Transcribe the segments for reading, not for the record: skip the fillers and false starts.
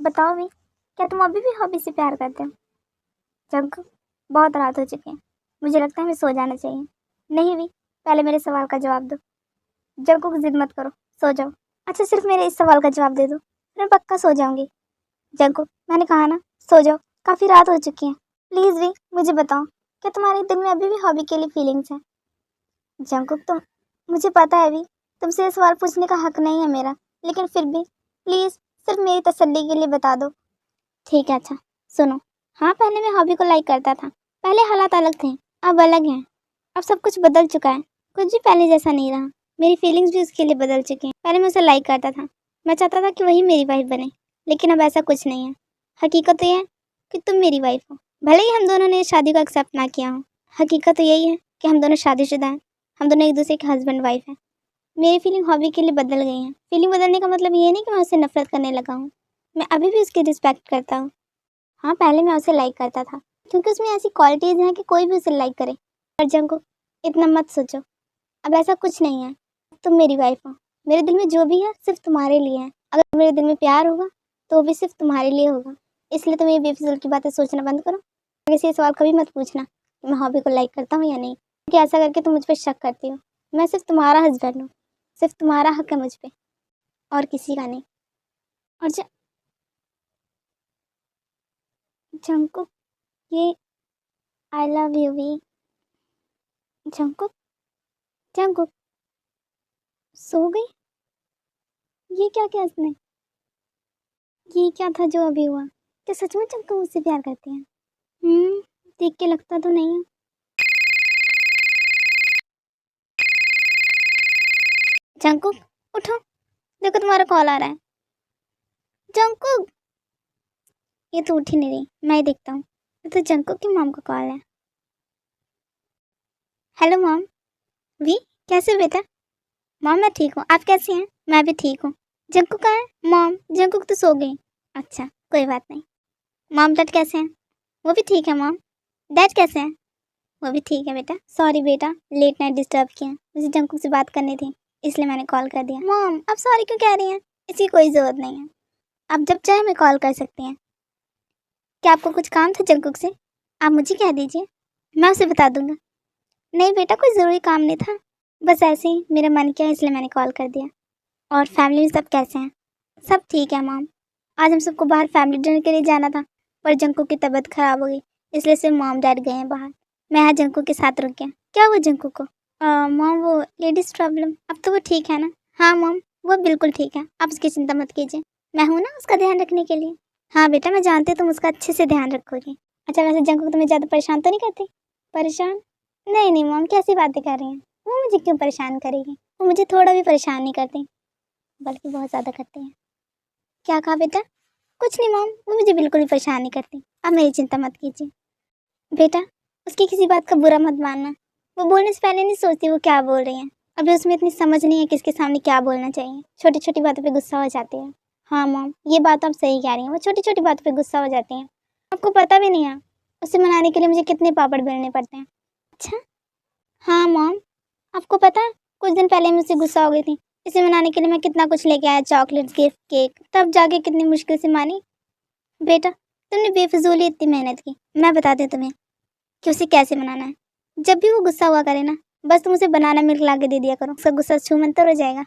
बताओ भी, क्या तुम अभी भी हॉबी से प्यार करते हो? जंकुक, बहुत रात हो चुकी है, मुझे लगता है हमें सो जाना चाहिए। नहीं भी, पहले मेरे सवाल का जवाब दो। जंकुक, जिद मत करो, सो जाओ। अच्छा, सिर्फ मेरे इस सवाल का जवाब दे दो, मैं पक्का सो जाऊंगी। जंकुक, मैंने कहा ना, सो जाओ, काफ़ी रात हो चुकी है। प्लीज़ भी, मुझे बताओ, क्या तुम्हारे दिल में अभी भी हॉबी के लिए फीलिंग्स हैं? जंकुक, मुझे पता है भी, तुमसे ये सवाल पूछने का हक नहीं है मेरा, लेकिन फिर भी प्लीज़ सिर्फ मेरी तसल्ली के लिए बता दो। ठीक है, अच्छा सुनो। हाँ, पहले मैं हॉबी को लाइक करता था। पहले हालात अलग थे, अब अलग हैं। अब सब कुछ बदल चुका है, कुछ भी पहले जैसा नहीं रहा। मेरी फीलिंग्स भी उसके लिए बदल चुकी हैं। पहले मैं उसे लाइक करता था, मैं चाहता था कि वही मेरी वाइफ बने, लेकिन अब ऐसा कुछ नहीं है। हकीकत तो यह है कि तुम मेरी वाइफ हो, भले ही हम दोनों ने इस शादी को एक्सेप्ट ना किया हो। हकीकत तो यही है कि हम दोनों शादीशुदा हैं, हम दोनों एक दूसरे के हस्बैंड वाइफ हैं। मेरी फीलिंग हॉबी के लिए बदल गई है। फीलिंग बदलने का मतलब ये नहीं कि मैं उससे नफरत करने लगा हूँ। मैं अभी भी उसकी रिस्पेक्ट करता हूँ। हाँ, पहले मैं उसे लाइक करता था, क्योंकि उसमें ऐसी क्वालिटीज़ हैं कि कोई भी उसे लाइक करे। पर जंको, इतना मत सोचो, अब ऐसा कुछ नहीं है। तुम मेरी वाइफ हो, मेरे दिल में जो भी है सिर्फ तुम्हारे लिए है। अगर मेरे दिल में प्यार होगा तो वो भी सिर्फ तुम्हारे लिए होगा। इसलिए तुम ये बेफिजूल की बातें सोचना बंद करो। आगे से ये सवाल कभी मत पूछना कि मैं हॉबी को लाइक करता हूँ या नहीं, क्योंकि ऐसा करके तुम मुझ पर शक करती हो। मैं सिर्फ तुम्हारा हस्बैंड हूँ, सिर्फ तुम्हारा हक है मुझ पर, और किसी का नहीं। और जंकुक, ये आई लव यू भी। जंकुक, जंकुक, सो गई? ये क्या किया इसने? ये क्या था जो अभी हुआ? क्या सच में जंकुक मुझसे प्यार करती है? देख के लगता तो नहीं है। जंकुक, उठो, देखो तुम्हारा कॉल आ रहा है। जंकुक, ये तो उठ ही नहीं रही, मैं ही देखता हूँ। ये तो जंकुक की मॉम का कॉल है। Hello mom. वी, कैसे हो बेटा? मॉम मैं ठीक हूँ, आप कैसे हैं? मैं भी ठीक हूँ। जंकुक कहाँ है? मॉम, जंकुक तो सो गई। अच्छा, कोई बात नहीं। मॉम डैड कैसे हैं? वो भी ठीक है मॉम। डैड कैसे हैं? वो भी ठीक है बेटा। सॉरी बेटा, लेट नाइट डिस्टर्ब किया, मुझे जंकुक से बात करनी थी, इसलिए मैंने कॉल कर दिया। मॉम, आप सॉरी क्यों कह रही हैं? इसकी कोई ज़रूरत नहीं है, आप जब चाहे हमें कॉल कर सकती हैं। क्या आपको कुछ काम था जंकुक से? आप मुझे कह दीजिए, मैं उसे बता दूंगा। नहीं बेटा, कोई ज़रूरी काम नहीं था, बस ऐसे ही मेरा मन किया इसलिए मैंने कॉल कर दिया। और फैमिली में सब कैसे हैं? सब ठीक है मॉम। आज हम सबको बाहर फैमिली डिनर के लिए जाना था, पर जंकुक की तबीयत खराब हो गई, इसलिए सिर्फ मॉम डैड गए हैं बाहर। मैं यहाँ जंकुक के साथ रुक गया। क्या हुआ जंकुक को? मॉम, वो लेडीज़ प्रॉब्लम, अब तो वो ठीक है ना? हाँ मॉम, वो बिल्कुल ठीक है, आप उसकी चिंता मत कीजिए, मैं हूँ ना उसका ध्यान रखने के लिए। हाँ बेटा, मैं जानती हूँ तुम उसका अच्छे से ध्यान रखोगी। अच्छा, वैसे जंकुक तुम्हें ज़्यादा परेशान तो नहीं करती? परेशान? नहीं नहीं मॉम, कैसी बातें कर रही हैं, वो मुझे क्यों परेशान करेगी? वो मुझे थोड़ा भी परेशान नहीं करती, बल्कि बहुत ज़्यादा करती हैं। क्या कहा बेटा? कुछ नहीं मॉम, वो मुझे बिल्कुल भी परेशान नहीं करती, आप मेरी चिंता मत कीजिए। बेटा, उसकी किसी बात का बुरा मत मानना, वो बोलने से पहले नहीं सोचती वो क्या बोल रही है। अभी उसमें इतनी समझ नहीं है किसके सामने क्या बोलना चाहिए, छोटी छोटी बातों पे गुस्सा हो जाती है। हाँ मॉम, ये बात आप सही कह रही हैं, वो छोटी छोटी बातों पे गुस्सा हो जाती हैं। आपको पता भी नहीं है उसे मनाने के लिए मुझे कितने पापड़ बेलने पड़ते हैं। अच्छा? हाँ मॉम, आपको पता है कुछ दिन पहले मुझसे गुस्सा हो गई थी, इसे मनाने के लिए मैं कितना कुछ लेके आया, चॉकलेट्स, गिफ्ट, केक, तब जाके कितनी मुश्किल से मानी। बेटा, तुमने बेफिजूल ही इतनी मेहनत की, मैं बताती हूँ तुम्हें कि उसे कैसे मनाना है। जब भी वो गुस्सा हुआ करे ना, बस तुम उसे बनाना मिल्क ला के दे दिया करो, उसका गुस्सा छूमंतर हो जाएगा।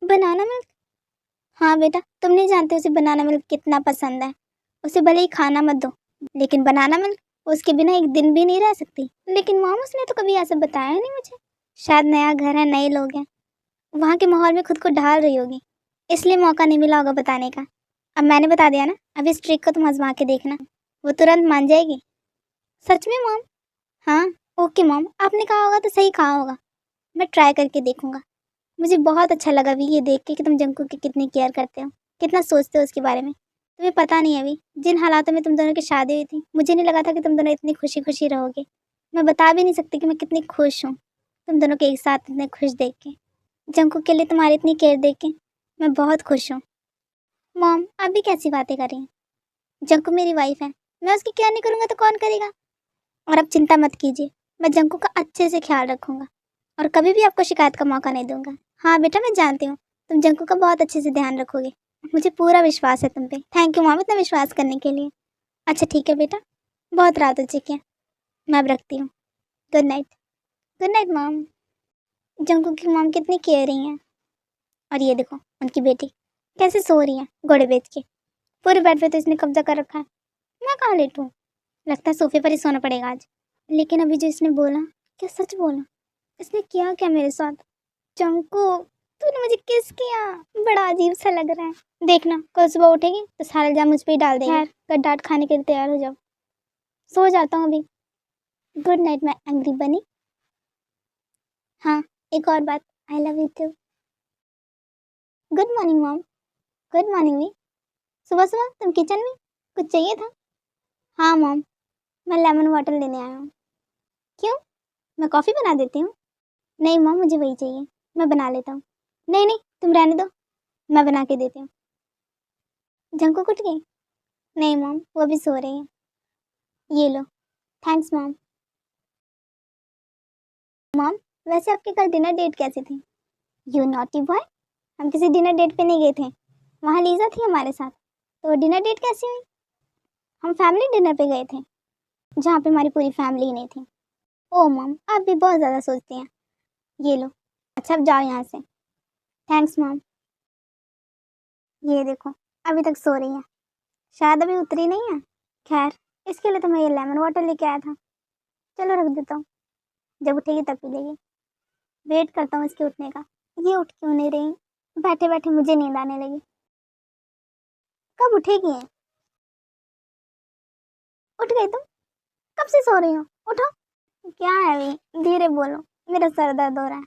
Banana milk? हाँ बेटा, तुम नहीं जानते उसे बनाना मिल्क कितना पसंद है। उसे भले ही खाना मत दो, लेकिन बनाना मिल्क उसके बिना एक दिन भी नहीं रह सकती। लेकिन मॉम, उसने तो कभी ऐसा बताया नहीं मुझे। शायद नया घर है, नए लोग हैं, वहाँ के माहौल में खुद को ढाल रही होगी, इसलिए मौका नहीं मिला होगा बताने का। अब मैंने बता दिया ना, अब इस ट्रिक को तुम आजमा के देखना, वो तुरंत मान जाएगी। सच में मॉम? हाँ। ओके मॉम, आपने कहा होगा तो सही कहा होगा, मैं ट्राई करके देखूंगा। मुझे बहुत अच्छा लगा भी ये देख के कि तुम जंकू की कितनी केयर करते हो, कितना सोचते हो उसके बारे में। तुम्हें पता नहीं है अभी जिन हालातों में तुम दोनों की शादी हुई थी, मुझे नहीं लगा था कि तुम दोनों इतनी खुशी खुशी रहोगे। मैं बता भी नहीं सकती कि मैं कितनी खुश हूँ तुम दोनों के एक साथ इतने खुश देख के। जंकू के लिए तुम्हारी इतनी केयर देख के मैं बहुत खुश हूँ। मॉम, आप भी कैसी बातें कर रही हैं? जंकू मेरी वाइफ है, मैं उसकी केयर नहीं करूँगा तो कौन करेगा? और अब चिंता मत कीजिए, मैं जंकू का अच्छे से ख्याल रखूँगा और कभी भी आपको शिकायत का मौका नहीं दूंगा। हाँ बेटा, मैं जानती हूँ तुम जंकू का बहुत अच्छे से ध्यान रखोगे, मुझे पूरा विश्वास है तुम पे। थैंक यू मॉम इतना विश्वास करने के लिए। अच्छा ठीक है बेटा, बहुत रात हो चुकी है, मैं अब रखती हूँ। Good night. Good night mom. Jungkook की मॉम कितनी केयरिंग है। और ये देखो उनकी बेटी कैसे सो रही है घोड़े बेच के। पूरे बेड पे तो इसने कब्जा कर रखा है। मैं कहाँ लेटूँ? लगता है सोफे पर ही सोना पड़ेगा आज। लेकिन अभी जो इसने बोला, क्या सच बोला? इसने किया क्या मेरे साथ? जंकुक तूने मुझे किस किया? बड़ा अजीब सा लग रहा है। देखना कल सुबह उठेगी तो सारा इल्जाम मुझ पे ही डाल देगी। खैर कल डांट खाने के लिए तैयार हो जाओ। सो जाता हूँ अभी। गुड नाइट मैं एंग्री बनी। हाँ एक और बात, I love you too. Good morning mom. Good morning भी। सुबह सुबह तुम किचन में? कुछ चाहिए था? हाँ मॉम, मैं लेमन वाटर लेने आया हूँ। क्यों? मैं कॉफ़ी बना देती हूँ। नहीं मॉम मुझे वही चाहिए, मैं बना लेता हूँ। नहीं नहीं तुम रहने दो, मैं बना के देती हूँ। जंकुक उठ गई? नहीं मॉम वो अभी सो रही है। ये लो। Thanks mom. मॉम वैसे आपके कल डिनर डेट कैसी थी? यू नॉटी बॉय, हम किसी डिनर डेट पे नहीं गए थे, वहाँ लीजा थी हमारे साथ। तो डिनर डेट कैसी हुई? हम फैमिली डिनर पे गए थे, जहाँ पे हमारी पूरी फैमिली ही नहीं थी। ओ मॉम आप भी बहुत ज़्यादा सोचती हैं। ये लो। अच्छा अब जाओ यहाँ से। Thanks mom. ये देखो अभी तक सो रही है, शायद अभी उतरी नहीं है। खैर इसके लिए तो मैं ये लेमन वाटर लेके आया था, चलो रख देता हूँ, जब उठेगी तब पी लेगी। वेट करता हूँ इसके उठने का। ये उठ क्यों नहीं रही? बैठे बैठे मुझे नींद आने लगी। कब उठेगी ये? उठ गई तुम? कब से सो रही हो? उठो। क्या है अभी? धीरे बोलो, मेरा सर दर्द हो रहा है।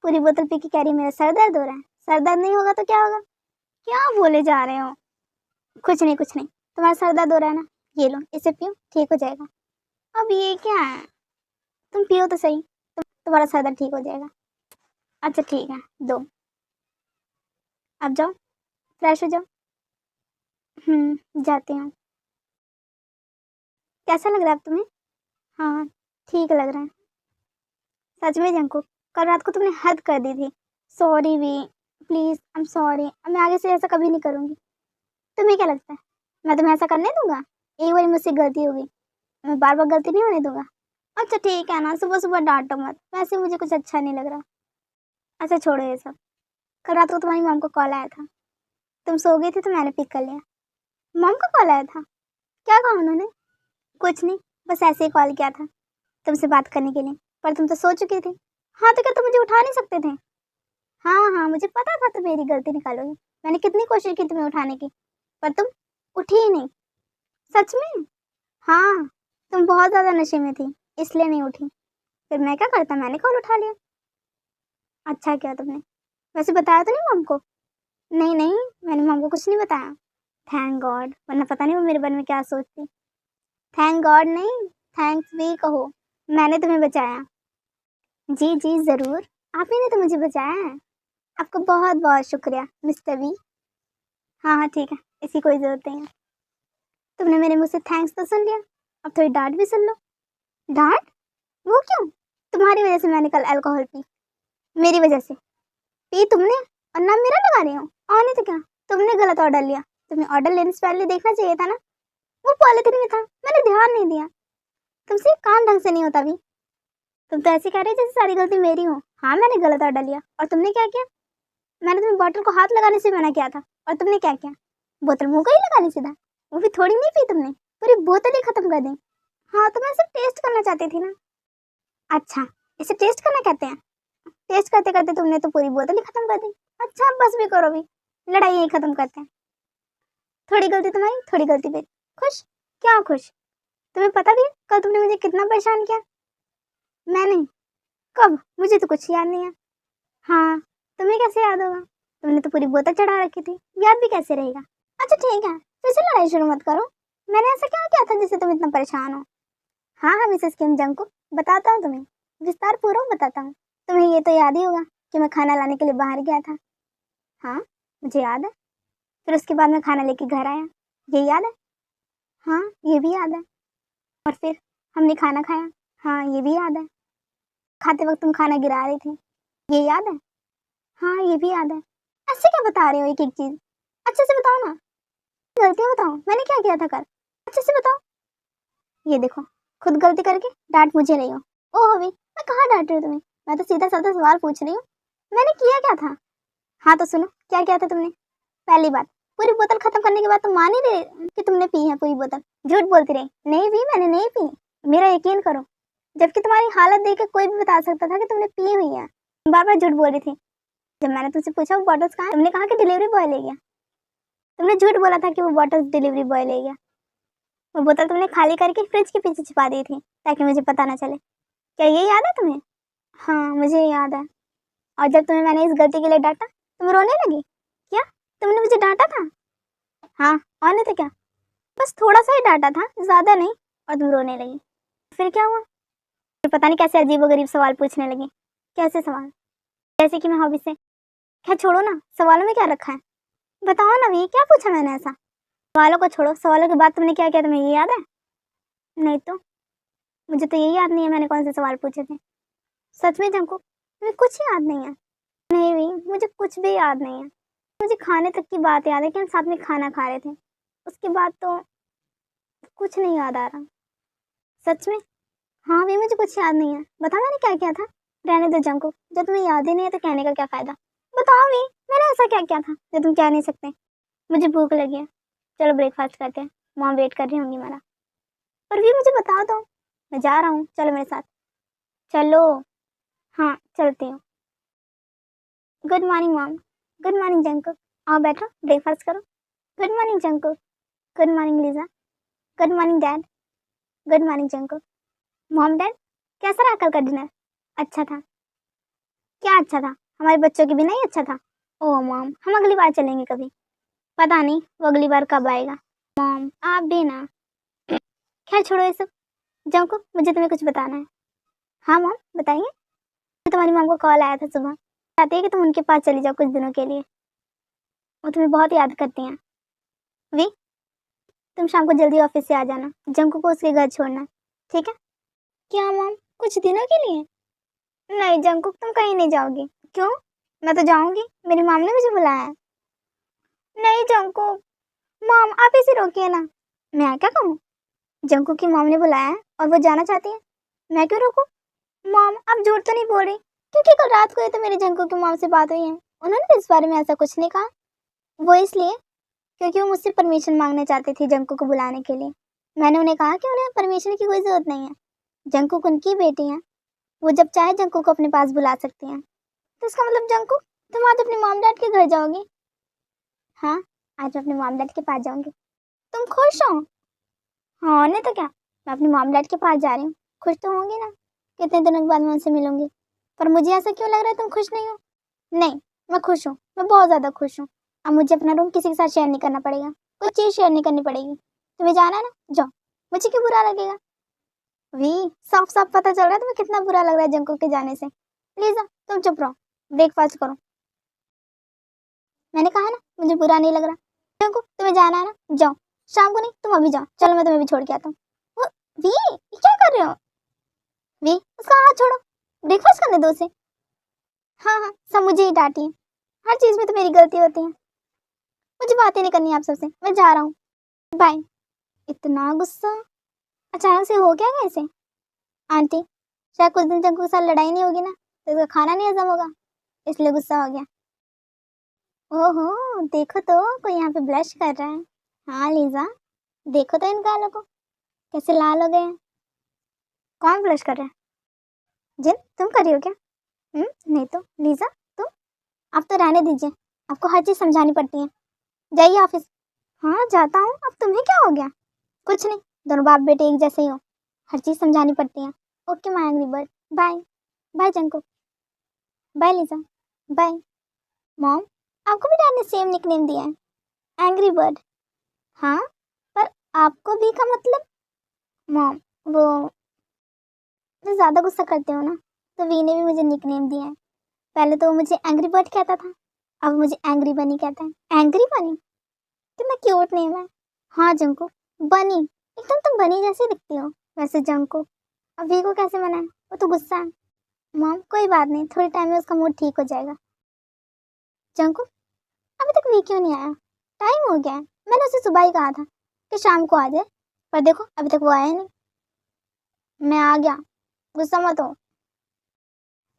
पूरी बोतल पी के कह रही मेरा सर दर्द हो रहा है। सर दर्द नहीं होगा तो क्या होगा? क्या बोले जा रहे हो? कुछ नहीं कुछ नहीं, तुम्हारा सर दर्द हो रहा है ना, ये लो इसे पियो ठीक हो जाएगा। अब ये क्या है? तुम पियो तो सही, तुम्हारा सर दर्द ठीक हो जाएगा। अच्छा ठीक है दो। अब जाओ फ्रेश हो जाओ। जाती हूँ। कैसा लग रहा है अब तुम्हें? हाँ ठीक लग रहा है। सच में जंकु कल रात को तुमने हद कर दी थी। सॉरी वी, प्लीज़ आई एम सॉरी, अब मैं आगे से ऐसा कभी नहीं करूँगी। तुम्हें क्या लगता है मैं तुम्हें ऐसा करने दूंगा? एक बार मुझसे गलती होगी, मैं बार बार गलती नहीं होने दूंगा। अच्छा ठीक है ना, सुबह सुबह डांटो मत, वैसे मुझे कुछ अच्छा नहीं लग रहा। अच्छा छोड़ो ये सब। कल रात को तुम्हारी मॉम को कॉल आया था, तुम सो गई थी तो मैंने पिक कर लिया। मॉम का कॉल आया था? क्या कहा उन्होंने? कुछ नहीं, बस ऐसे ही कॉल किया था तुमसे बात करने के लिए, पर तुम तो सो चुकी थी। हाँ तो क्या तुम मुझे उठा नहीं सकते थे? हाँ हाँ मुझे पता था तुम मेरी गलती निकालोगे, मैंने कितनी कोशिश की तुम्हें उठाने की, पर तुम उठी ही नहीं। सच में? हाँ तुम बहुत ज़्यादा नशे में थी, इसलिए नहीं उठी। फिर मैं क्या करता, मैंने कॉल उठा लिया। अच्छा किया तुमने। वैसे बताया तो नहीं मॉम को? नहीं नहीं मैंने मॉम को कुछ नहीं बताया। थैंक गॉड, वरना पता नहीं वो मेरे बारे में क्या सोचती। थैंक गॉड नहीं, थैंक्स भी कहो, मैंने तुम्हें बचाया। जी जी ज़रूर, आप ही ने तो मुझे बचाया है। आपका बहुत बहुत शुक्रिया मिस्टर वी। हाँ हाँ ठीक है, इसकी कोई ज़रूरत नहीं है। तुमने मेरे मुँह से थैंक्स तो सुन लिया, अब थोड़ी डांट भी सुन लो। डांट? वो क्यों? तुम्हारी वजह से मैंने कल अल्कोहल पी, मेरी वजह से पी तुमने, और नाम मेरा लगा रही हो। और नहीं तो क्या, तुमने गलत ऑर्डर लिया। तुम्हें ऑर्डर लेने से पहले देखना चाहिए था ना, वो पॉलिथीन में था, मैंने ध्यान नहीं दिया। तुमसे काम ढंग से नहीं होता भी। तुम तो ऐसे कह रहे जैसे सारी गलती मेरी हो। हाँ मैंने गलत ऑर्डर लिया, और तुमने क्या किया? मैंने तुम्हें बॉटल को हाथ लगाने से मना किया था, और तुमने क्या किया? बोतल मुंह को ही लगानी सीधा, वो भी थोड़ी नहीं पी तुमने, पूरी बोतल ही खत्म कर दी। हाँ तो मैं सिर्फ टेस्ट करना चाहती थी ना। अच्छा इसे टेस्ट करना कहते हैं? टेस्ट करते करते तुमने तो पूरी बोतल ही खत्म कर दी। अच्छा बस भी करो भी, लड़ाई यही खत्म करते हैं। थोड़ी गलती तुम्हारी थोड़ी गलती मेरी। खुश? क्या खुश? तुम्हें पता भी है कल तुमने मुझे कितना परेशान किया? मैंने? कब? मुझे तो कुछ याद नहीं है। हाँ तुम्हें कैसे याद होगा, तुमने तो पूरी बोतल चढ़ा रखी थी, याद भी कैसे रहेगा। अच्छा ठीक है फिर से लड़ाई शुरू मत करो, मैंने ऐसा क्या किया था जिससे तुम इतना परेशान हो? हाँ हाँ मिसेस किम जंग को बताता हूँ तुम्हें, विस्तार पूर्वक बताता हूँ। तुम्हें ये तो याद ही होगा कि मैं खाना लाने के लिए बाहर गया था। हाँ मुझे याद है। फिर उसके बाद मैं खाना लेके घर आया, ये याद है? हाँ ये भी याद है। और फिर हमने खाना खाया, हाँ ये भी याद है। खाते वक्त तुम खाना गिरा रही थी, ये याद है? हाँ ये भी याद है। ऐसे क्या बता रहे हो एक एक चीज, अच्छे से बताओ ना, गलतियाँ बताओ, मैंने क्या किया था कल, अच्छे से बताओ। ये देखो, खुद गलती करके डांट मुझे रही हो। ओह भी, मैं कहाँ डांट रही हूँ तुम्हें, मैं तो सीधा साधा सवाल पूछ रही हूँ, मैंने किया क्या था। हाँ तो सुनो, क्या किया था तुमने। पहली बात, पूरी बोतल खत्म करने के बाद तुम मान ही रहे कि तुमने पी है पूरी बोतल, झूठ बोलती रही, नहीं भी मैंने नहीं पी, मेरा यकीन करो, जबकि तुम्हारी हालत देख के कोई भी बता सकता था कि तुमने पी हुई है। बार बार झूठ बोल रही थी। जब मैंने तुमसे पूछा वो बॉटल्स कहाँ है, तुमने कहा कि डिलीवरी बॉय ले गया। तुमने झूठ बोला था कि वो बॉटल्स डिलीवरी बॉय ले गया। वो बोतल तुमने खाली करके फ्रिज के पीछे छिपा दी थी ताकि मुझे पता ना चले। क्या ये याद है तुम्हें। हाँ मुझे याद है। और जब तुम्हें मैंने इस गलती के लिए डांटा तुम रोने लगी। क्या तुमने मुझे डांटा था। हाँ और नहीं तो क्या, बस थोड़ा सा ही डांटा था, ज्यादा नहीं, और तुम रोने लगी। फिर क्या हुआ। फिर पता नहीं कैसे अजीबोगरीब सवाल पूछने लगी। कैसे सवाल, जैसे कि मैं हॉबी से। क्या छोड़ो ना, सवालों में क्या रखा है, बताओ ना भी, क्या पूछा मैंने ऐसा। सवालों को छोड़ो, सवालों के बाद तुमने क्या किया तुम्हें ये याद है। नहीं तो, मुझे तो यही याद नहीं है मैंने कौन से सवाल पूछे थे। सच में जंको, मुझे कुछ याद नहीं है। नहीं भी, मुझे कुछ भी याद नहीं है। मुझे खाने तक की बात याद है कि हम साथ में खाना खा रहे थे, उसके बाद तो कुछ नहीं याद आ रहा। सच में। हाँ भी मुझे कुछ याद नहीं है, बता मैंने क्या किया था। रहने दो जंको, जब तुम्हें याद ही नहीं है तो कहने का क्या फायदा। बताओ भी, मैंने ऐसा क्या किया था जो तुम कह नहीं सकते। मुझे भूख लगी है, चलो ब्रेकफास्ट करते हैं, मॉम वेट कर रही होंगी मेरा। पर भी मुझे बताओ तो, मैं जा रहा हूँ, चलो मेरे साथ। चलो। हाँ चलती हूँ। Good morning mom. Good morning Jungkook. आओ बैठो, ब्रेकफास्ट करो। Good morning Jungkook. Good morning Lisa. Good morning dad. Good morning Jungkook. Mom dad, कैसा रहा कल का डिनर। अच्छा था। क्या अच्छा था, हमारे बच्चों के बिना ही अच्छा था। ओह मॉम, हम अगली बार चलेंगे कभी। पता नहीं वो अगली बार कब आएगा। मॉम आप भी ना। खैर छोड़ो ये सब। जंकुक मुझे तुम्हें कुछ बताना है। हाँ मॉम बताइए। तुम्हारी मॉम को कॉल आया था सुबह, चाहती है कि तुम उनके पास चली जाओ कुछ दिनों के लिए, वो तुम्हें बहुत याद करती हैं। वी, तुम शाम को जल्दी ऑफिस से आ जाना, जंकू को उसके घर छोड़ना, ठीक है। क्या मॉम, कुछ दिनों के लिए। नहीं जंकुक तुम कहीं नहीं जाओगी। क्यों, मैं तो जाऊंगी, मेरी मॉम ने मुझे बुलाया है। नहीं जंकुक, मॉम आप इसे रोकिए ना। मैं क्या कहूँ, जंकुक की मॉम ने बुलाया है और वो जाना चाहती है, मैं क्यों रोकूं। मॉम आप झूठ तो नहीं बोल रही, क्योंकि कल रात को ही तो मेरी जंकुक की मॉम से बात हुई है, उन्होंने तो इस बारे में ऐसा कुछ नहीं कहा। वो इसलिए क्योंकि वो मुझसे परमिशन मांगने चाहती थी जंकुक को बुलाने के लिए। मैंने उन्हें कहा कि उन्हें परमिशन की कोई जरूरत नहीं है, जंकुक उनकी बेटी है, वो जब चाहे जंकुक को अपने पास बुला सकती हैं। तो इसका मतलब जंकुक तुम आज अपने मॉम डैड के घर जाओगी। हाँ, आज मैं अपने मॉम डैड के पास जाऊंगी। तुम खुश हो। हाँ नहीं तो क्या, मैं अपने मॉम डैड के पास जा रही हूँ, खुश तो होंगी ना, कितने दिनों के बाद मैं उनसे मिलूंगी। पर मुझे ऐसा क्यों लग रहा है तुम खुश नहीं हो। नहीं, मैं खुश हूँ, मैं बहुत ज़्यादा खुश हूँ। अब मुझे अपना रूम किसी के साथ शेयर नहीं करना पड़ेगा, कोई चीज़ शेयर नहीं करनी पड़ेगी। तुम्हें जाना है ना, जाओ, मुझे क्यों बुरा लगेगा। वी, साफ साफ पता चल रहा है तुम्हें कितना बुरा लग रहा है जंकुक के जाने से। लीजा तुम चुप रहो, ब्रेकफास्ट करो। मैंने कहा ना मुझे बुरा नहीं लग रहा। जंकुक तुम्हें जाना है ना, जाओ, शाम को नहीं तुम अभी जाओ, चलो मैं तुम्हें भी छोड़ के आता हूँ। वो, वी ये क्या कर रहे हो। वी उसका हाथ छोड़ो, ब्रेकफास्ट करने दो उसे। हाँ हाँ, सब मुझे ही डांटी है, हर चीज़ में तो मेरी गलती होती है। मुझे बातें नहीं करनी आप सबसे, मैं जा रहा हूँ, बाय। इतना गुस्सा अचानक से हो क्या गया इसे। आंटी, शायद कुछ दिन जंकू के साथ लड़ाई नहीं होगी ना, तो इसका खाना नहीं हजम होगा, इसलिए गुस्सा हो गया। ओहो, देखो तो कोई यहाँ पे ब्लश कर रहा है। हाँ लीजा, देखो तो इन गालों को कैसे लाल हो गए हैं। कौन ब्लश कर रहा है। जिन तुम कर रही हो क्या। नहीं तो लीजा तुम, आप तो रहने दीजिए, आपको हर चीज़ समझानी पड़ती है, जाइए ऑफिस। हाँ जाता हूँ, अब तुम्हें क्या हो गया। कुछ नहीं, दोनों बाप बेटे एक जैसे ही हो, हर चीज़ समझानी पड़ती है। Okay my angry bird, bye. Bye Junko. Bye Lisa. Bye. Mom, आपको भी डैड ने सेम निकनेम दिया है, एंग्री बर्ड। हाँ, पर आपको भी का मतलब। मॉम, वो मैं ज़्यादा गुस्सा करते हो ना, तो वी ने भी मुझे निकनेम दिया है। पहले तो वो मुझे एंग्री बर्ड कहता था, अब मुझे एंग्री बनी कहता है। एंग्री बनी, कितना क्यूट नेम है। हाँ जंको, बनी, एकदम तुम बनी जैसी दिखती हो। वैसे जंको, अब वी को कैसे मनाए, वो तो गुस्सा है। मॉम कोई बात नहीं, थोड़े टाइम में उसका मूड ठीक हो जाएगा। जंको, अभी तक वी क्यों नहीं आया। टाइम हो गया है, मैंने उसे सुबह ही कहा था कि शाम को आ जाए, पर देखो अभी तक वो आया नहीं। मैं आ गया, गुस्सा मत हो।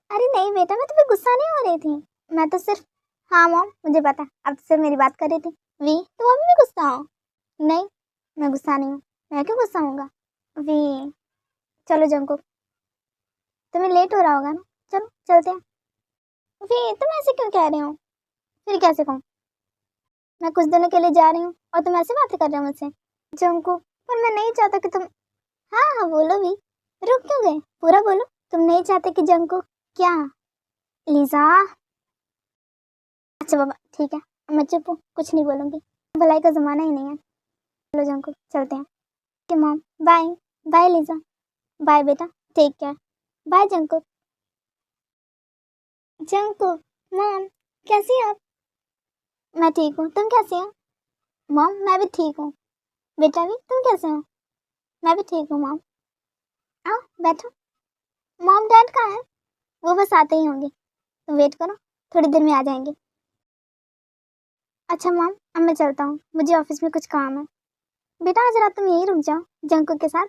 अरे नहीं बेटा, मैं तुम्हें गुस्सा नहीं हो रही थी, मैं तो सिर्फ, हाँ मॉम मुझे पता, अब तो सिर्फ मेरी बात कर रही थी। वी तुम अभी भी गुस्सा हो? नहीं, मैं गुस्सा नहीं हूँ। मैं क्यों गुस्सा हूँगा? वी चलो जंकुक, तुम्हें लेट हो रहा होगा ना, चलो चलते हैं। वी तुम ऐसे क्यों कह रहे हो? फिर कैसे कहूँ? मैं कुछ दिनों के लिए जा रही हूँ और तुम ऐसे बातें कर रहे हो मुझसे। जंकुक पर मैं नहीं चाहता कि तुम, हाँ हाँ बोलो भी, रुक क्यों गए, पूरा बोलो। तुम नहीं चाहते कि जंकुक, क्या लीजा? अच्छा बाबा ठीक है, मैं चुप हूँ, कुछ नहीं बोलूँगी, भलाई का ज़माना ही नहीं है। चलो जंकुक चलते हैं। कि mom bye. Bye Lisa. Bye बेटा, take care. Bye Jungkook. Jungkook mom कैसी हैं आप? मैं ठीक हूँ, तुम कैसी हो? मॉम मैं भी ठीक हूँ। बेटा भी तुम कैसे हो? मैं भी ठीक हूँ मॉम। आओ बैठो। मॉम डैड कहाँ है? वो बस आते ही होंगे, तुम वेट करो, थोड़ी देर में आ जाएंगे। अच्छा मॉम अब मैं चलता हूँ, मुझे ऑफिस में कुछ काम है। बेटा आज रात तुम यहीं रुक जाओ जंकुक के साथ,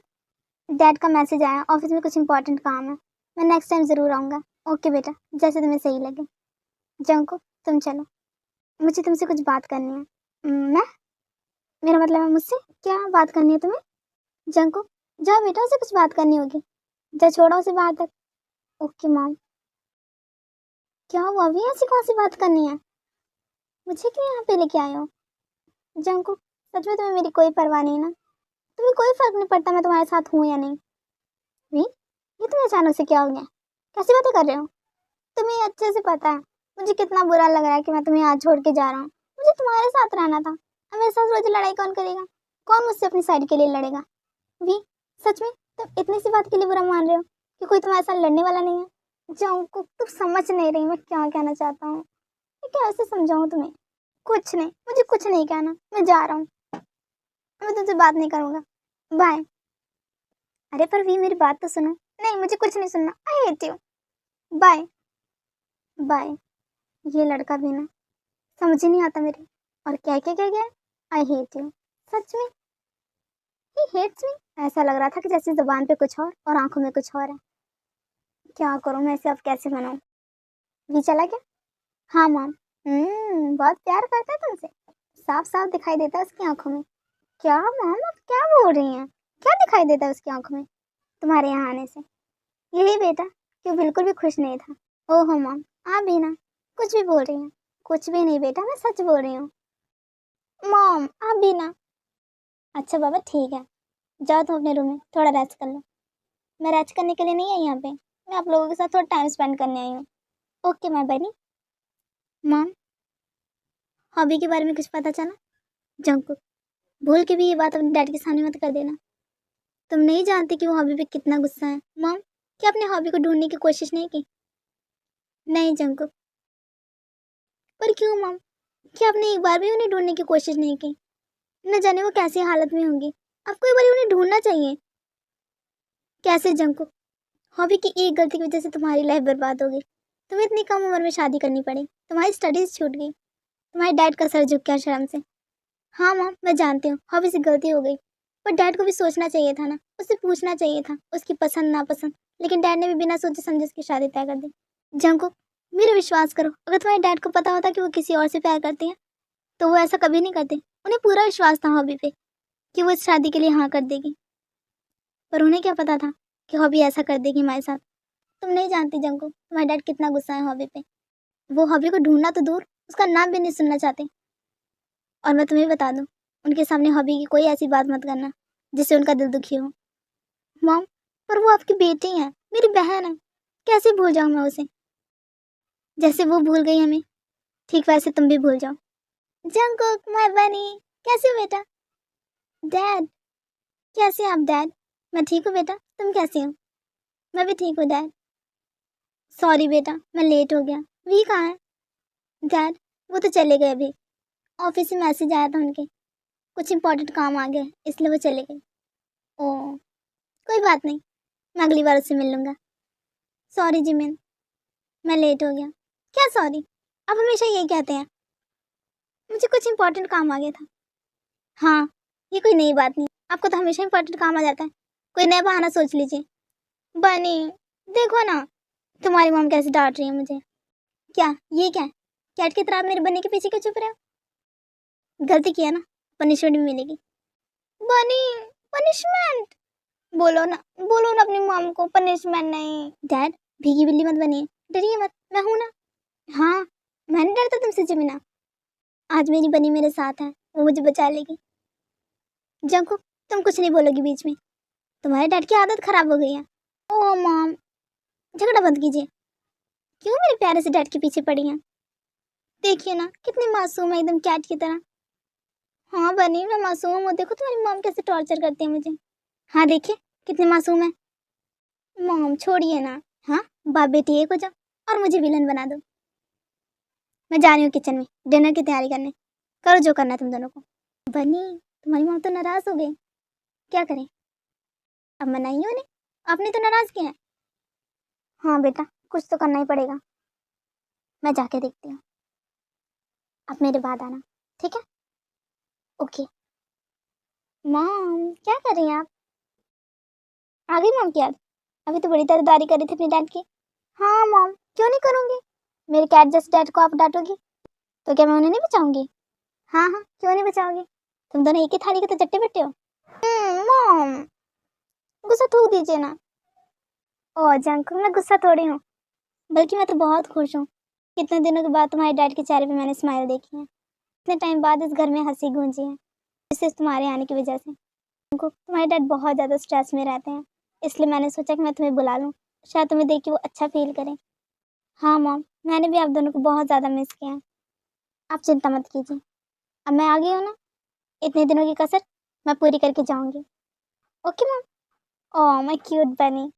डैड का मैसेज आया, ऑफिस में कुछ इंपॉर्टेंट काम है, मैं नेक्स्ट टाइम ज़रूर आऊँगा। ओके बेटा, जैसे तुम्हें सही लगे। जंकुक तुम चलो, मुझे तुमसे कुछ बात करनी है। मैं, मेरा मतलब है मुझसे क्या बात करनी है तुम्हें? जंकुक जाओ बेटा, उसे कुछ बात करनी होगी, जा छोड़ो उसे बाहर तक। Okay mom. क्या हुआ अभी, ऐसी कौन सी बात करनी है? मुझे क्यों यहाँ पे लेके आए हो? जंकुक सच में तुम्हें मेरी कोई परवाह नहीं ना? तुम्हें कोई फर्क नहीं पड़ता मैं तुम्हारे साथ हूँ या नहीं? वी ये तुम्हें अचानक से क्या हो गया, कैसी बातें कर रहे हो? तुम्हें अच्छे से पता है मुझे कितना बुरा लग रहा है कि मैं तुम्हें आज छोड़ के जा रहा हूँ, मुझे तुम्हारे साथ रहना था। अब मेरे साथ रोज लड़ाई कौन करेगा, कौन मुझसे अपनी साइड के लिए लड़ेगा? वी सच में तुम इतनी सी बात के लिए बुरा मान रहे हो कि कोई तुम्हारे साथ लड़ने वाला नहीं है? जंकुक तुम समझ नहीं रही मैं क्या कहना चाहता हूँ, मैं कैसे समझाऊँ तुम्हें? कुछ नहीं, मुझे कुछ नहीं कहना, मैं जा रहा हूँ, मैं तुमसे बात नहीं करूँगा, बाय। अरे पर वी मेरी बात तो सुनो। नहीं मुझे कुछ नहीं सुनना, I hate you, bye. Bye. ये लड़का भी ना समझ ही नहीं आता मेरे, और क्या गया, आई हेट यू। सच में ही हेट्स मी, ऐसा लग रहा था कि जैसे जुबान पे कुछ और आंखों में कुछ और है। क्या करूं मैं इसे, अब कैसे मनाऊं? ये चला गया? हाँ मॉम। बहुत प्यार करता है तुमसे, साफ साफ दिखाई देता है उसकी आंखों में। क्या मॉम आप क्या बोल रही हैं, क्या दिखाई देता है उसकी आंखों में तुम्हारे यहाँ आने से? यही बेटा कि वो बिल्कुल भी खुश नहीं था। ओहो मॉम आप भी ना कुछ भी बोल रही हैं। कुछ भी नहीं बेटा, मैं सच बोल रही हूँ। मॉम आप भी ना। अच्छा बाबा ठीक है, जाओ तुम अपने रूम में थोड़ा रेस्ट कर लो। मैं रेस्ट करने के लिए नहीं आई यहाँ पे, मैं आप लोगों के साथ थोड़ा टाइम स्पेंड करने आई हूँ। ओके मैं बनी। मॉम हॉबी के बारे में कुछ पता चला? जंकुक भूल के भी ये बात अपने डैड के सामने मत कर देना, तुम नहीं जानती कि वो हॉबी पे कितना गुस्सा है। मॉम क्या अपने हॉबी को ढूंढने की कोशिश नहीं की? नहीं जंकुक। पर क्यों मॉम, क्या आपने एक बार भी उन्हें ढूंढने की कोशिश नहीं की? न जाने वो कैसी हालत में होंगी, आपको एक बार उन्हें ढूंढना चाहिए। कैसे जंकुक, हॉबी की एक गलती की वजह से तुम्हारी लाइफ बर्बाद हो गई, तुम्हें इतनी कम उम्र में शादी करनी पड़ी, तुम्हारी स्टडीज छूट गई, तुम्हारे डैड का सर झुक गया शर्म से। हाँ मॉम मैं जानती हूँ हॉबी से गलती हो गई, पर डैड को भी सोचना चाहिए था ना, उससे पूछना चाहिए था उसकी पसंद नापसंद, लेकिन डैड ने भी बिना सोचे समझे उसकी शादी तय कर दी। जंकुक मेरा विश्वास करो, अगर तुम्हारे डैड को पता होता कि वो किसी और से प्यार करती हैं तो वो ऐसा कभी नहीं करते। उन्हें पूरा विश्वास था हॉबी पे कि वो इस शादी के लिए हाँ कर देगी, पर उन्हें क्या पता था कि हॉबी ऐसा कर देगी हमारे साथ। तुम नहीं जानती जंकुक तुम्हारे डैड कितना गुस्सा है हॉबी पे, वो हॉबी को ढूंढना तो दूर उसका नाम भी नहीं सुनना चाहते। और मैं तुम्हें बता दूं, उनके सामने हॉबी की कोई ऐसी बात मत करना जिससे उनका दिल दुखी हो। मॉम पर वो आपकी बेटी है, मेरी बहन है, कैसे भूल जाऊं मैं उसे? जैसे वो भूल गई हमें, ठीक वैसे तुम भी भूल जाओ। जंकुक माय बनी, कैसे हो बेटा? डैड कैसे हैं आप डैड? मैं ठीक हूँ बेटा, तुम कैसे हो? मैं भी ठीक हूँ डैड। सॉरी बेटा मैं लेट हो गया। वी कहाँ है? डैड वो तो चले गए अभी, ऑफिस से मैसेज आया था उनके, कुछ इंपॉर्टेंट काम आ गया इसलिए वो चले गए। ओह कोई बात नहीं, मैं अगली बार उससे मिल लूँगा। सॉरी जिमिन मैं लेट हो गया। क्या सॉरी, आप हमेशा यही कहते हैं। मुझे कुछ इंपॉर्टेंट काम आ गया था। हाँ, ये कोई नई बात नहीं, आपको तो हमेशा इंपॉर्टेंट काम आ जाता है, कोई नया बहाना सोच लीजिए। बनी, देखो ना तुम्हारी मॉम कैसे डांट रही है मुझे। क्या ये क्या है? कैट की तरह आप मेरे बनी के पीछे क्यों चुप रहे हो? गलती किया ना, पनिशमेंट भी मिलेगी। बनी, पनिशमेंट? बोलो ना अपनी मॉम को, पनिशमेंट नहीं। डैड, भीगी बिल्ली मत बनिए, डरिए मत, मैं हूं ना। हाँ, मैं नहीं डरता तुमसे जमीना। आज मेरी बनी मेरे साथ है, वो मुझे बचा लेगी। जंकुक, तुम कुछ नहीं बोलोगी बीच में, तुम्हारे डैड की आदत खराब हो गई है। ओ मॉम, झगड़ा बंद कीजिए। क्यों मेरे प्यारे से डैड के पीछे पड़ी हैं? देखिए ना कितनी मासूम है, एकदम कैट की तरह। हाँ बनी, मैं मासूम हूँ, देखो तुम्हारी मॉम कैसे टॉर्चर करती है मुझे। हाँ देखिए कितने मासूम है। मॉम छोड़िए ना। हाँ, बाप बेटी एक हो जाओ और मुझे विलन बना दो। मैं जा रही हूँ किचन में डिनर की तैयारी करने, करो जो करना है तुम दोनों को। बनी, तुम्हारी मॉम तो नाराज हो गई, क्या करें? अब मनाइए उन्हें, आपने तो नाराज किया है। हाँ बेटा, कुछ तो करना ही पड़ेगा, मैं जाके देखती हूँ, आप मेरे बाद आना, ठीक है? ओके। मॉम क्या कर रही हैं आप? आ गई मॉम की याद? अभी तो बड़ी तरहदारी कर रही थी अपनी डैड की। हाँ मॉम, क्यों नहीं करूँगी, मेरे कैट जैसे डैड को आप डांटोगी तो क्या मैं उन्हें नहीं बचाऊंगी? हाँ हाँ, क्यों नहीं बचाओगी, तुम दोनों एक ही थाली के तो चट्टे बट्टे हो। मॉम, गुस्सा थूक दीजिए ना। ओ जंक, मैं गुस्सा थोड़ी हूँ, बल्कि मैं तो बहुत खुश हूँ। कितने दिनों के बाद तुम्हारे डैड के चेहरे पे मैंने स्माइल देखी है, इतने टाइम बाद इस घर में हंसी गूंजी है, सिर्फ तुम्हारे आने की वजह से। उनको तुम्हारे डैड बहुत ज़्यादा स्ट्रेस में रहते हैं, इसलिए मैंने सोचा कि मैं तुम्हें बुला लूँ, शायद तुम्हें देख के वो अच्छा फील करें। हाँ मॉम, मैंने भी आप दोनों को बहुत ज़्यादा मिस किया है, आप चिंता मत कीजिए, अब मैं आ गई हूँ ना, इतने दिनों की कसर मैं पूरी करके जाऊँगी। Okay mom. Oh my cute बनी।